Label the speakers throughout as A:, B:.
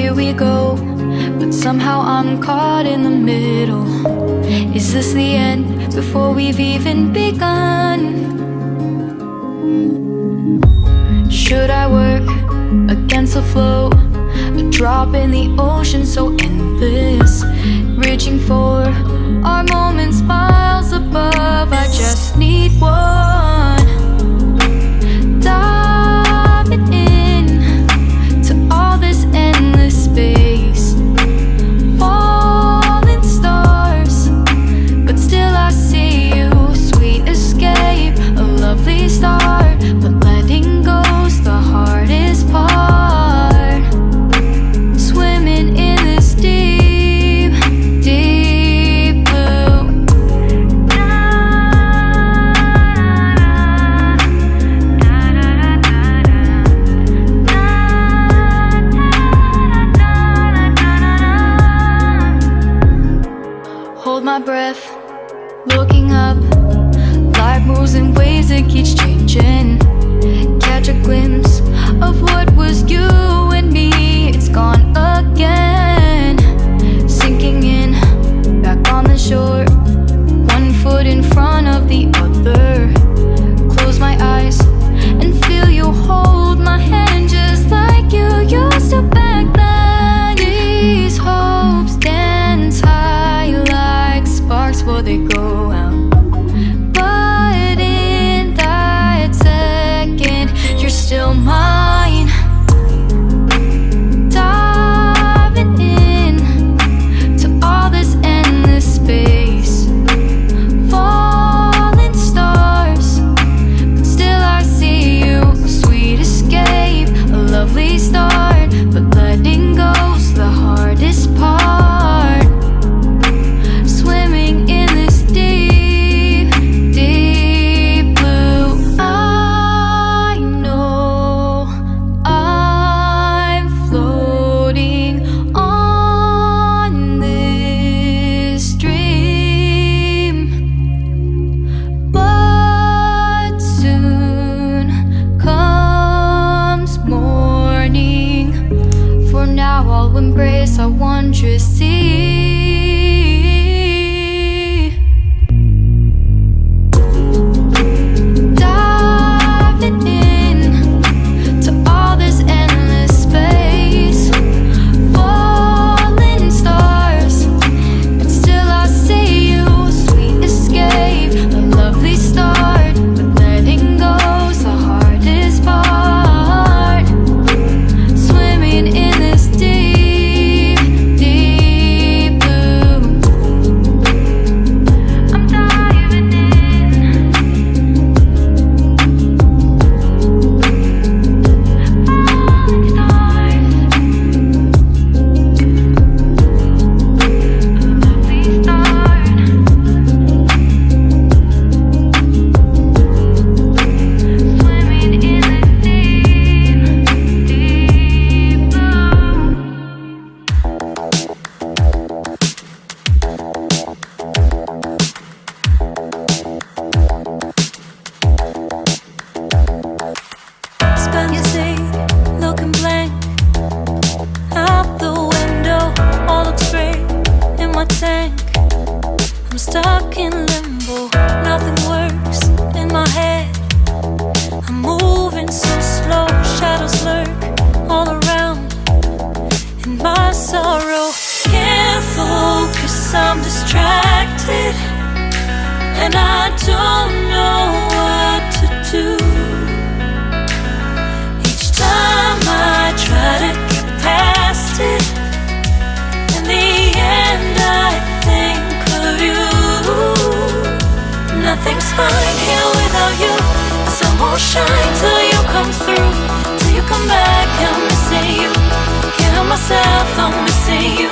A: here we go, but somehow I'm caught in the middle. Is this the end before we've even begun? Should I work against the flow? A drop in the ocean so endless, reaching for our moments miles above. I just need one, diving in to all this endless space, falling stars, but still I see you. Sweet escape, a lovely start, but letting go's the hardest part. Swimming in this deep, deep blue. Hold my breath, looking up. Life moves in waves that keeps changing. Catch a glimpse of what was you and me. It's gone again, sinking in, back on the shore. One foot in front of the other. Close my eyes and feel you hold my hand just like you used to back then. These hopes dance high like sparks before they go out. But in that second, you're still mine. Diving in to all this endless space, falling stars, but still I see you. Sweet escape, a lovely start, but letting go's the hardest part. Swimming in this deep, deep blue. I know I'm floating on this dream, but soon comes morning. For now I'll embrace our wondrous sea. Diving in to all this endless space, falling stars, but still I see you. Sweet escape, a lovely start, but letting go's the hardest part. Swimming in this deep, deep blue. I'm diving in. Falling stars, lovely start. Swimming in this deep, deep blue. Spend your day looking blank out the window. All looks great in my tank. I'm stuck in limbo. Nothing works in my head. I'm moving so slow. Shadows lurk all around in my sorrow. Can't focus, I'm distracted, and I don't know what to do. Each time I try to get past it, in the end I think of you. Nothing's fine here without you. The sun won't shine till you come through. Till you come back, I'm missing you. Can't help myself, I'm missing you.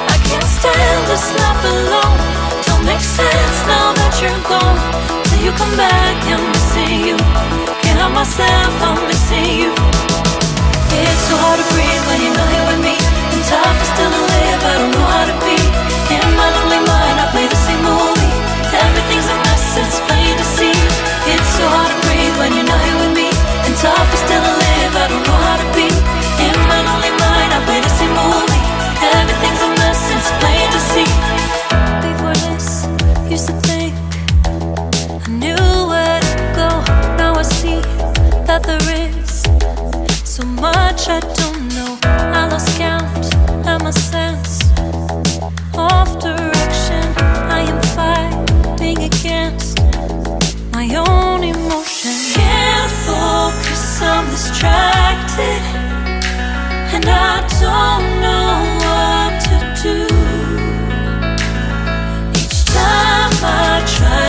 A: I can't stand this life alone. Don't make sense now that you're gone. Till you come back, I'm missing you. Can't help myself, I'm missing you. It's so hard to breathe when you're not here with me. And tough is still to live, I don't know how to be. In my lonely mind, I play the same movie. Everything's a mess, it's plain to see. It's so hard to breathe when you're not here with me. And tough is still to live, I don't know how to be. In my lonely mind, I play the same movie.
B: much I don't know. I lost count of my sense of direction. I am fighting against my own emotion. Can't focus, I'm distracted, and I don't